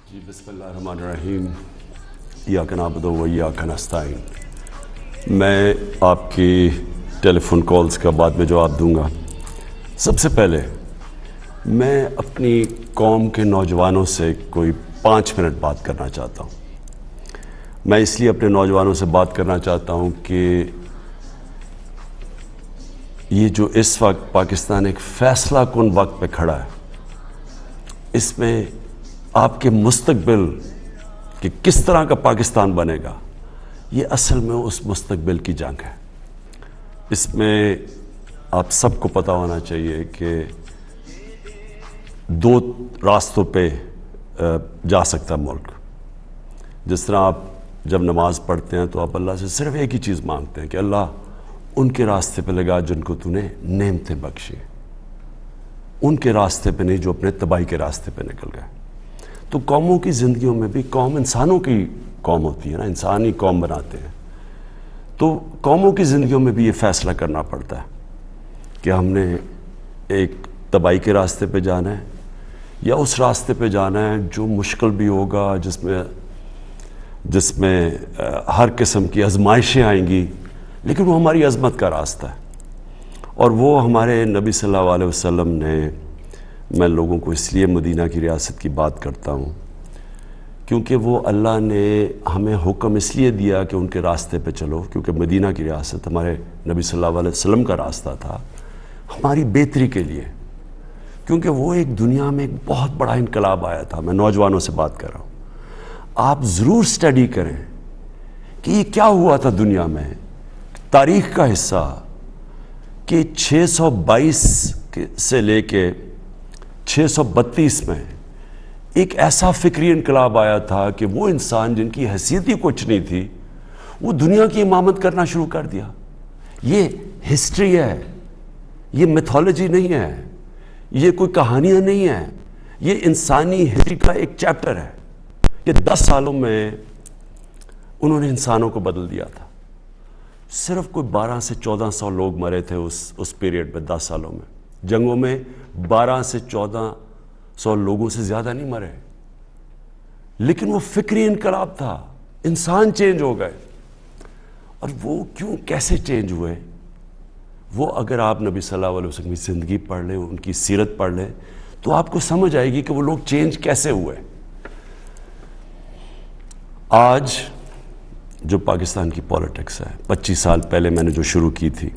جی بسم اللہ الرحمن الرحیم ایاک نعبد و ایاک نستعین۔ میں آپ کی ٹیلی فون کالز کا بعد میں جواب دوں گا۔ سب سے پہلے میں اپنی قوم کے نوجوانوں سے کوئی 5 منٹ بات کرنا چاہتا ہوں۔ میں اس لیے اپنے نوجوانوں سے بات کرنا چاہتا ہوں کہ یہ جو اس وقت پاکستان ایک فیصلہ کن وقت پہ کھڑا ہے، اس میں آپ کے مستقبل کہ کس طرح کا پاکستان بنے گا، یہ اصل میں اس مستقبل کی جنگ ہے۔ اس میں آپ سب کو پتہ ہونا چاہیے کہ 2 راستوں پہ جا سکتا ملک۔ جس طرح آپ جب نماز پڑھتے ہیں تو آپ اللہ سے صرف ایک ہی چیز مانگتے ہیں کہ اللہ ان کے راستے پہ لگا جن کو تو نے نعمتیں بخشی، ان کے راستے پہ نہیں جو اپنے تباہی کے راستے پہ نکل گئے۔ تو قوموں کی زندگیوں میں بھی قوم انسانوں کی قوم ہوتی ہے نا، انسانی قوم بناتے ہیں۔ تو قوموں کی زندگیوں میں بھی یہ فیصلہ کرنا پڑتا ہے کہ ہم نے ایک تباہی کے راستے پہ جانا ہے یا اس راستے پہ جانا ہے جو مشکل بھی ہوگا، جس میں ہر قسم کی آزمائشیں آئیں گی، لیکن وہ ہماری عظمت کا راستہ ہے۔ اور وہ ہمارے نبی صلی اللہ علیہ وسلم نے، میں لوگوں کو اس لیے مدینہ کی ریاست کی بات کرتا ہوں کیونکہ وہ اللہ نے ہمیں حکم اس لیے دیا کہ ان کے راستے پہ چلو، کیونکہ مدینہ کی ریاست ہمارے نبی صلی اللہ علیہ وسلم کا راستہ تھا ہماری بہتری کے لیے، کیونکہ وہ ایک دنیا میں ایک بہت بڑا انقلاب آیا تھا۔ میں نوجوانوں سے بات کر رہا ہوں، آپ ضرور سٹڈی کریں کہ یہ کیا ہوا تھا دنیا میں، تاریخ کا حصہ کہ 622 سے لے کے 632 میں ایک ایسا فکری انقلاب آیا تھا کہ وہ انسان جن کی حیثیت ہی کچھ نہیں تھی، وہ دنیا کی امامت کرنا شروع کر دیا۔ یہ ہسٹری ہے، یہ میتھولوجی نہیں ہے، یہ کوئی کہانیاں نہیں ہیں، یہ انسانی ہسٹری کا ایک چیپٹر ہے۔ یہ 10 سالوں میں انہوں نے انسانوں کو بدل دیا تھا۔ صرف کوئی 12 سے 1400 لوگ مرے تھے اس پیریڈ میں، 10 سالوں میں۔ جنگوں میں 12 سے 1400 لوگوں سے زیادہ نہیں مرے، لیکن وہ فکری انقلاب تھا، انسان چینج ہو گئے۔ اور وہ کیوں، کیسے چینج ہوئے، وہ اگر آپ نبی صلی اللہ علیہ وسلم کی زندگی پڑھ لیں، ان کی سیرت پڑھ لیں، تو آپ کو سمجھ آئے گی کہ وہ لوگ چینج کیسے ہوئے۔ آج جو پاکستان کی پولیٹکس ہے، 25 سال پہلے میں نے جو شروع کی تھی،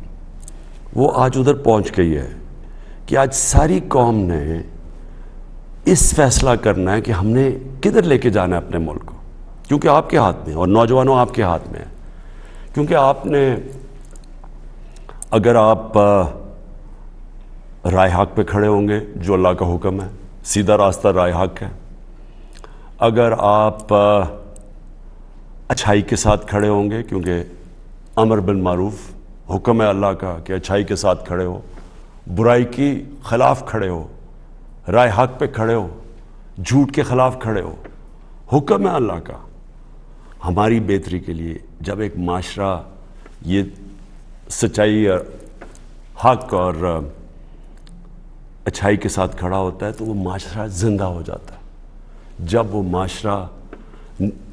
وہ آج ادھر پہنچ گئی ہے کہ آج ساری قوم نے اس فیصلہ کرنا ہے کہ ہم نے کدھر لے کے جانا ہے اپنے ملک کو، کیونکہ آپ کے ہاتھ میں، اور نوجوانوں آپ کے ہاتھ میں ہے۔ کیونکہ آپ نے، اگر آپ رائے حق پہ کھڑے ہوں گے جو اللہ کا حکم ہے، سیدھا راستہ رائے حق ہے۔ اگر آپ اچھائی کے ساتھ کھڑے ہوں گے، کیونکہ امر بالمعروف حکم ہے اللہ کا کہ اچھائی کے ساتھ کھڑے ہو، برائی کی خلاف کھڑے ہو، رائے حق پہ کھڑے ہو، جھوٹ کے خلاف کھڑے ہو، حکم ہے اللہ کا ہماری بہتری کے لیے۔ جب ایک معاشرہ یہ سچائی، حق اور اچھائی کے ساتھ کھڑا ہوتا ہے تو وہ معاشرہ زندہ ہو جاتا ہے۔ جب وہ معاشرہ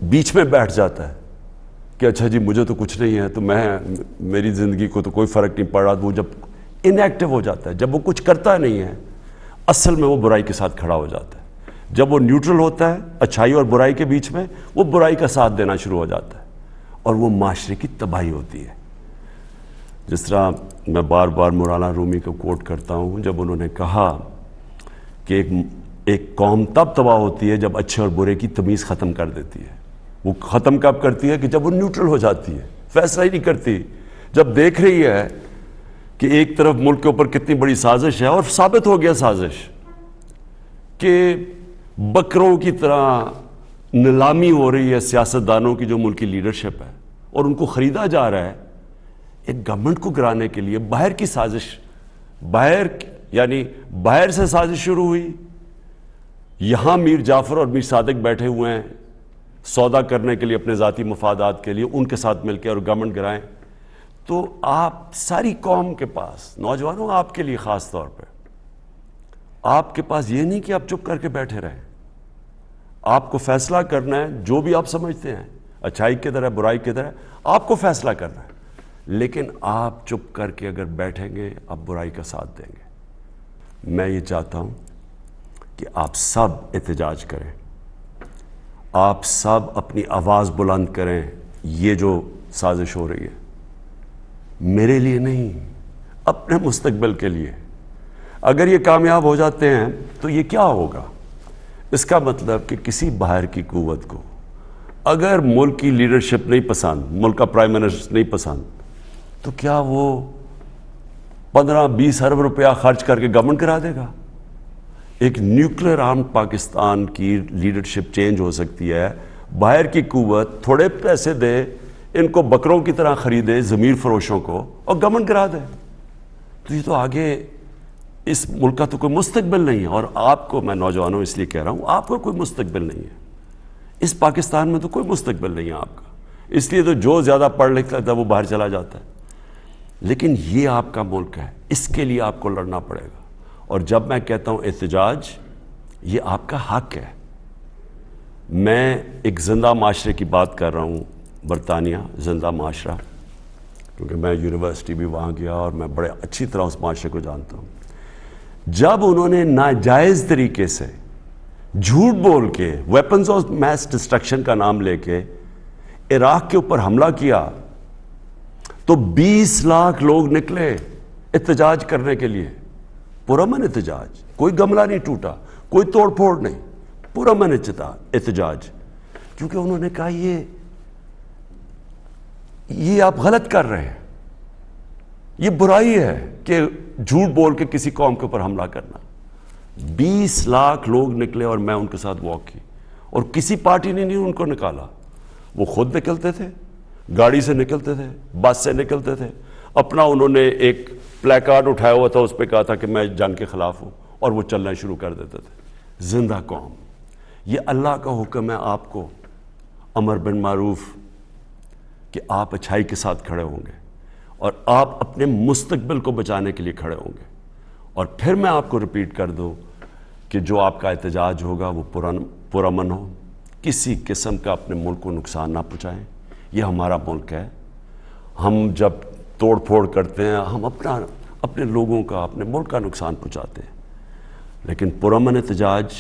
بیچ میں بیٹھ جاتا ہے کہ اچھا جی مجھے تو کچھ نہیں ہے، تو میری زندگی کو تو کوئی فرق نہیں پڑ رہا، وہ جب انیکٹیو ہو جاتا ہے، جب وہ کچھ کرتا نہیں ہے، اصل میں وہ برائی کے ساتھ کھڑا ہو جاتا ہے۔ جب وہ نیوٹرل ہوتا ہے اچھائی اور برائی کے بیچ میں، وہ برائی کا ساتھ دینا شروع ہو جاتا ہے اور وہ معاشرے کی تباہی ہوتی ہے۔ جس طرح میں بار بار مولانا رومی کو کوٹ کرتا ہوں، جب انہوں نے کہا کہ ایک قوم تب تباہ ہوتی ہے جب اچھے اور برے کی تمیز ختم کر دیتی ہے۔ وہ ختم کب کرتی ہے؟ کہ جب وہ نیوٹرل ہو جاتی ہے، فیصلہ ہی نہیں کرتی۔ جب دیکھ رہی ہے کہ ایک طرف ملک کے اوپر کتنی بڑی سازش ہے، اور ثابت ہو گیا سازش کہ بکروں کی طرح نیلامی ہو رہی ہے سیاستدانوں کی جو ملکی لیڈرشپ ہے، اور ان کو خریدا جا رہا ہے ایک گورنمنٹ کو گرانے کے لیے۔ باہر کی سازش، باہر سے سازش شروع ہوئی، یہاں میر جعفر اور میر صادق بیٹھے ہوئے ہیں سودا کرنے کے لیے، اپنے ذاتی مفادات کے لیے، ان کے ساتھ مل کے اور گورنمنٹ گرائیں۔ تو آپ ساری قوم کے پاس، نوجوانوں آپ کے لیے خاص طور پہ، آپ کے پاس یہ نہیں کہ آپ چپ کر کے بیٹھے رہیں، آپ کو فیصلہ کرنا ہے، جو بھی آپ سمجھتے ہیں اچھائی کی طرح برائی کی طرح آپ کو فیصلہ کرنا ہے، لیکن آپ چپ کر کے اگر بیٹھیں گے آپ برائی کا ساتھ دیں گے۔ میں یہ چاہتا ہوں کہ آپ سب احتجاج کریں، آپ سب اپنی آواز بلند کریں۔ یہ جو سازش ہو رہی ہے میرے لیے نہیں، اپنے مستقبل کے لیے۔ اگر یہ کامیاب ہو جاتے ہیں تو یہ کیا ہوگا؟ اس کا مطلب کہ کسی باہر کی قوت کو اگر ملک کی لیڈرشپ نہیں پسند، ملک کا پرائم منسٹر نہیں پسند، تو کیا وہ 15-20 ارب روپیہ خرچ کر کے گورنمنٹ کرا دے گا؟ ایک نیوکلیر آرم پاکستان کی لیڈرشپ چینج ہو سکتی ہے۔ باہر کی قوت تھوڑے پیسے دے، ان کو بکروں کی طرح خریدے، ضمیر فروشوں کو، اور گورنمنٹ کرا دے۔ تو یہ تو آگے اس ملک کا تو کوئی مستقبل نہیں ہے۔ اور آپ کو، میں نوجوانوں اس لیے کہہ رہا ہوں، آپ کو کوئی مستقبل نہیں ہے اس پاکستان میں، تو کوئی مستقبل نہیں ہے آپ کا۔ اس لیے تو جو زیادہ پڑھ لکھ لیتا ہے وہ باہر چلا جاتا ہے، لیکن یہ آپ کا ملک ہے، اس کے لیے آپ کو لڑنا پڑے گا۔ اور جب میں کہتا ہوں احتجاج، یہ آپ کا حق ہے۔ میں ایک زندہ معاشرے کی بات کر رہا ہوں، برطانیہ زندہ معاشرہ، کیونکہ میں یونیورسٹی بھی وہاں گیا اور میں بڑے اچھی طرح اس معاشرے کو جانتا ہوں۔ جب انہوں نے ناجائز طریقے سے جھوٹ بول کے ویپنز آف میس ڈسٹرکشن کا نام لے کے عراق کے اوپر حملہ کیا، تو 20 لاکھ لوگ نکلے احتجاج کرنے کے لیے، پرامن احتجاج، کوئی گملہ نہیں ٹوٹا، کوئی توڑ پھوڑ نہیں، پرامن احتجاج، کیونکہ انہوں نے کہا یہ آپ غلط کر رہے ہیں، یہ برائی ہے کہ جھوٹ بول کے کسی قوم کے اوپر حملہ کرنا۔ 20 لاکھ لوگ نکلے اور میں ان کے ساتھ واک کی، اور کسی پارٹی نے نہیں ان کو نکالا، وہ خود نکلتے تھے، گاڑی سے نکلتے تھے، بس سے نکلتے تھے، اپنا انہوں نے ایک پلے کارڈ اٹھایا ہوا تھا، اس پہ کہا تھا کہ میں جنگ کے خلاف ہوں، اور وہ چلنا شروع کر دیتے تھے۔ زندہ قوم، یہ اللہ کا حکم ہے آپ کو، امر بن معروف، کہ آپ اچھائی کے ساتھ کھڑے ہوں گے اور آپ اپنے مستقبل کو بچانے کے لیے کھڑے ہوں گے۔ اور پھر میں آپ کو ریپیٹ کر دوں کہ جو آپ کا احتجاج ہوگا وہ پرامن ہو، کسی قسم کا اپنے ملک کو نقصان نہ پہنچائیں۔ یہ ہمارا ملک ہے، ہم جب توڑ پھوڑ کرتے ہیں ہم اپنے لوگوں کا، اپنے ملک کا نقصان پہنچاتے ہیں۔ لیکن پرامن احتجاج،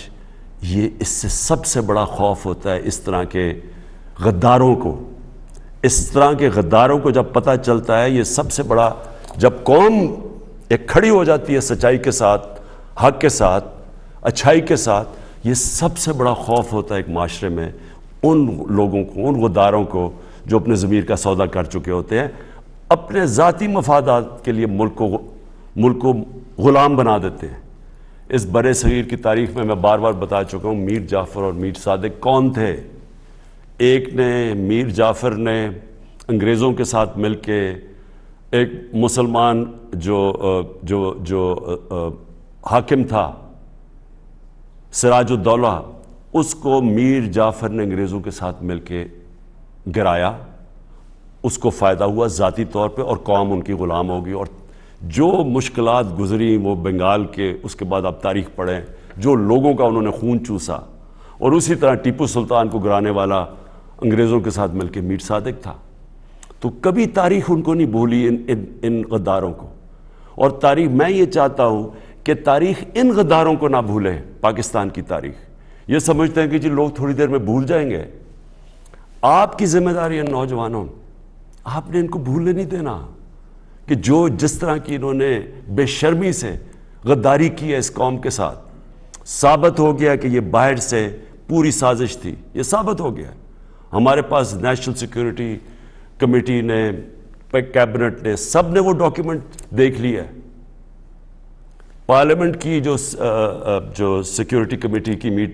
یہ اس سے سب سے بڑا خوف ہوتا ہے اس طرح کے غداروں کو، اس طرح کے غداروں کو جب پتہ چلتا ہے، یہ سب سے بڑا، جب قوم ایک کھڑی ہو جاتی ہے سچائی کے ساتھ، حق کے ساتھ، اچھائی کے ساتھ، یہ سب سے بڑا خوف ہوتا ہے ایک معاشرے میں ان لوگوں کو، ان غداروں کو جو اپنے ضمیر کا سودا کر چکے ہوتے ہیں، اپنے ذاتی مفادات کے لیے ملک کو غلام بنا دیتے ہیں۔ اس برے صغیر کی تاریخ میں بار بار بتا چکا ہوں، میر جعفر اور میر صادق کون تھے؟ ایک نے، میر جعفر نے انگریزوں کے ساتھ مل کے ایک مسلمان جو حاکم تھا سراج الدولہ، اس کو میر جعفر نے انگریزوں کے ساتھ مل کے گرایا، اس کو فائدہ ہوا ذاتی طور پہ، اور قوم ان کی غلام ہوگی۔ اور جو مشکلات گزری وہ بنگال کے، اس کے بعد آپ تاریخ پڑھیں، جو لوگوں کا انہوں نے خون چوسا، اور اسی طرح ٹیپو سلطان کو گرانے والا انگریزوں کے ساتھ مل کے میر صادق تھا۔ تو کبھی تاریخ ان کو نہیں بھولی، ان غداروں کو۔ اور تاریخ، میں یہ چاہتا ہوں کہ تاریخ ان غداروں کو نہ بھولے۔ پاکستان کی تاریخ یہ سمجھتے ہیں کہ جی لوگ تھوڑی دیر میں بھول جائیں گے۔ آپ کی ذمہ داری ہے نوجوانوں، آپ نے ان کو بھولنے نہیں دینا کہ جس طرح کی انہوں نے بے شرمی سے غداری کی ہے اس قوم کے ساتھ، ثابت ہو گیا کہ یہ باہر سے پوری سازش تھی، یہ ثابت ہو گیا۔ ہمارے پاس نیشنل سیکیورٹی کمیٹی نے، کیبنٹ نے، سب نے وہ ڈاکیومنٹ دیکھ لیا ہے۔ پارلیمنٹ کی جو سیکیورٹی کمیٹی کی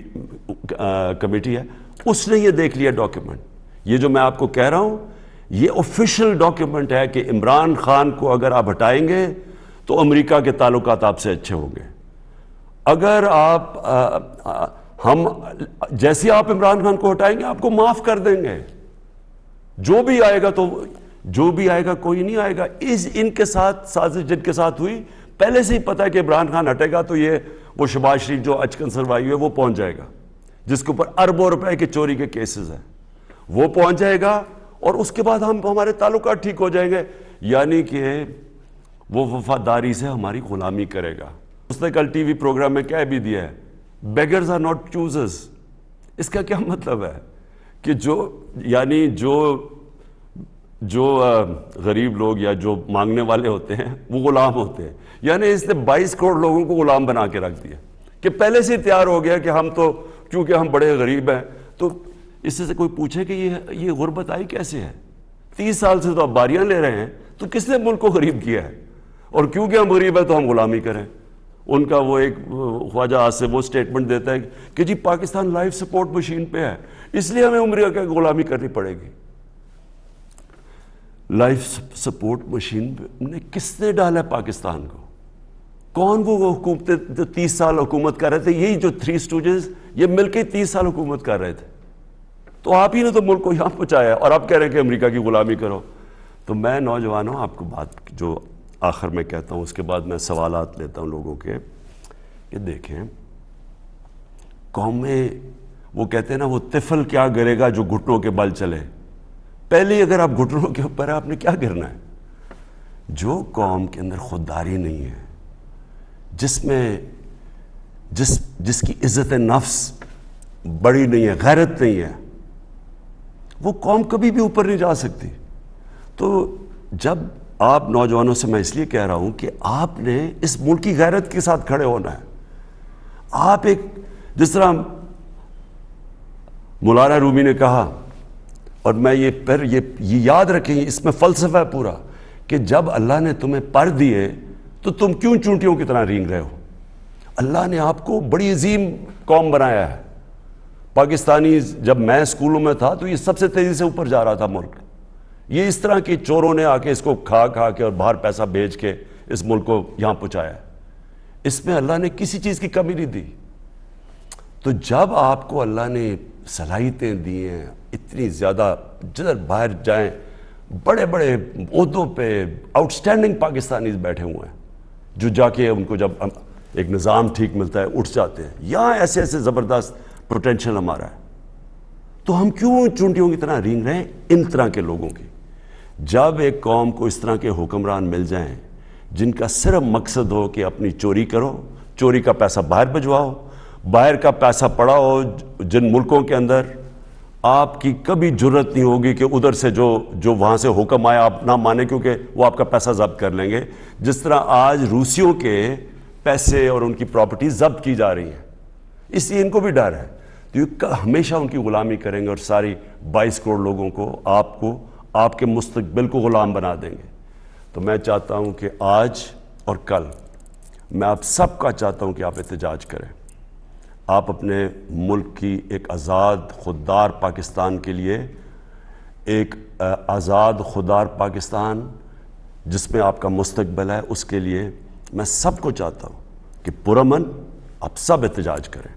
کمیٹی ہے، اس نے یہ دیکھ لیا ڈاکیومنٹ۔ یہ جو میں آپ کو کہہ رہا ہوں یہ آفیشیل ڈاکیومنٹ ہے کہ عمران خان کو اگر آپ ہٹائیں گے تو امریکہ کے تعلقات آپ سے اچھے ہوں گے۔ اگر جیسے آپ عمران خان کو ہٹائیں گے آپ کو معاف کر دیں گے، جو بھی آئے گا کوئی نہیں آئے گا۔ ان کے ساتھ سازش جن کے ساتھ ہوئی، پہلے سے ہی پتا ہے کہ عمران خان ہٹے گا تو وہ شہباز شریف جو اچکن سروائی ہوئے وہ پہنچ جائے گا۔ جس کے اوپر اربوں روپے کے چوری کے کیسز ہیں، وہ پہنچ جائے گا اور اس کے بعد ہمارے تعلقات ٹھیک ہو جائیں گے، یعنی کہ وہ وفاداری سے ہماری غلامی کرے گا۔ اس نے کل ٹی وی پروگرام میں کیا بھی دیا ہے، بیگرز آر ناٹ چوزرز۔ اس کا کیا مطلب ہے کہ جو غریب لوگ یا جو مانگنے والے ہوتے ہیں وہ غلام ہوتے ہیں، یعنی اس نے 22 کروڑ لوگوں کو غلام بنا کے رکھ دیا کہ پہلے سے تیار ہو گیا کہ ہم تو کیونکہ ہم بڑے غریب ہیں۔ تو اس سے کوئی پوچھے کہ یہ غربت آئی کیسے ہے؟ 30 سال سے تو آپ باریاں لے رہے ہیں، تو کس نے ملک کو غریب کیا ہے؟ اور کیونکہ ہم غریب ہیں تو ہم غلامی کریں۔ ان کا وہ ایک خواجہ آصف وہ سٹیٹمنٹ دیتا ہے کہ جی پاکستان لائف سپورٹ مشین پہ ہے، اس لیے ہمیں امریکہ کی غلامی کرنی پڑے گی۔ لائف سپورٹ مشین نے کس نے ڈالا ہے پاکستان کو؟ کون وہ حکومتیں جو 30 سال حکومت کر رہے تھے؟ یہی جو 3 اسٹوجز یہ مل کے 30 سال حکومت کر رہے تھے، تو آپ ہی نے تو ملک کو یہاں پہنچایا اور آپ کہہ رہے ہیں کہ امریکہ کی غلامی کرو۔ تو میں نوجوانوں آپ کو بات جو آخر میں کہتا ہوں، اس کے بعد میں سوالات لیتا ہوں لوگوں کے، کہ دیکھیں قومیں، وہ کہتے ہیں نا وہ طفل کیا گرے گا جو گھٹنوں کے بل چلے۔ پہلے اگر آپ گھٹنوں کے اوپر آپ نے کیا گرنا ہے؟ جو قوم کے اندر خودداری نہیں ہے، جس میں جس کی عزت نفس بڑی نہیں ہے، غیرت نہیں ہے، وہ قوم کبھی بھی اوپر نہیں جا سکتی۔ تو جب آپ نوجوانوں سے میں اس لیے کہہ رہا ہوں کہ آپ نے اس ملک کی غیرت کے ساتھ کھڑے ہونا ہے۔ آپ ایک جس طرح مولانا رومی نے کہا، اور میں یہ یاد رکھیں، اس میں فلسفہ ہے پورا، کہ جب اللہ نے تمہیں پر دیے تو تم کیوں چونٹیوں کی طرح رینگ رہے ہو؟ اللہ نے آپ کو بڑی عظیم قوم بنایا ہے۔ پاکستانی جب میں اسکولوں میں تھا تو یہ سب سے تیزی سے اوپر جا رہا تھا ملک۔ یہ اس طرح کے چوروں نے آ کے اس کو کھا کے اور باہر پیسہ بھیج کے اس ملک کو یہاں پہنچایا ہے۔ اس میں اللہ نے کسی چیز کی کمی نہیں دی۔ تو جب آپ کو اللہ نے صلاحیتیں دی ہیں اتنی زیادہ، جدھر باہر جائیں بڑے بڑے عہدوں پہ آؤٹ اسٹینڈنگ پاکستانیز بیٹھے ہوئے ہیں، جو جا کے ان کو جب ایک نظام ٹھیک ملتا ہے اٹھ جاتے ہیں، یہاں ایسے ایسے زبردست پوٹینشل ہمارا ہے۔ تو ہم کیوں چونٹیوں کی طرح رینگ رہے ہیں ان طرح کے لوگوں کی؟ جب ایک قوم کو اس طرح کے حکمران مل جائیں جن کا صرف مقصد ہو کہ اپنی چوری کرو، چوری کا پیسہ باہر بھجواؤ، باہر کا پیسہ پڑا ہو جن ملکوں کے اندر، آپ کی کبھی جرت نہیں ہوگی کہ ادھر سے جو وہاں سے حکم آیا آپ نہ مانیں، کیونکہ وہ آپ کا پیسہ ضبط کر لیں گے، جس طرح آج روسیوں کے پیسے اور ان کی پراپرٹی ضبط کی جا رہی ہیں۔ اس لیے ان کو بھی ڈر ہے، تو یہ ہمیشہ ان کی غلامی کریں گے اور ساری 22 کروڑ لوگوں کو آپ کے مستقبل کو غلام بنا دیں گے۔ تو میں چاہتا ہوں کہ آج اور کل میں آپ سب کا چاہتا ہوں کہ آپ احتجاج کریں، آپ اپنے ملک کی ایک آزاد خوددار پاکستان کے لیے، ایک آزاد خوددار پاکستان جس میں آپ کا مستقبل ہے، اس کے لیے میں سب کو چاہتا ہوں کہ پرامن آپ سب احتجاج کریں۔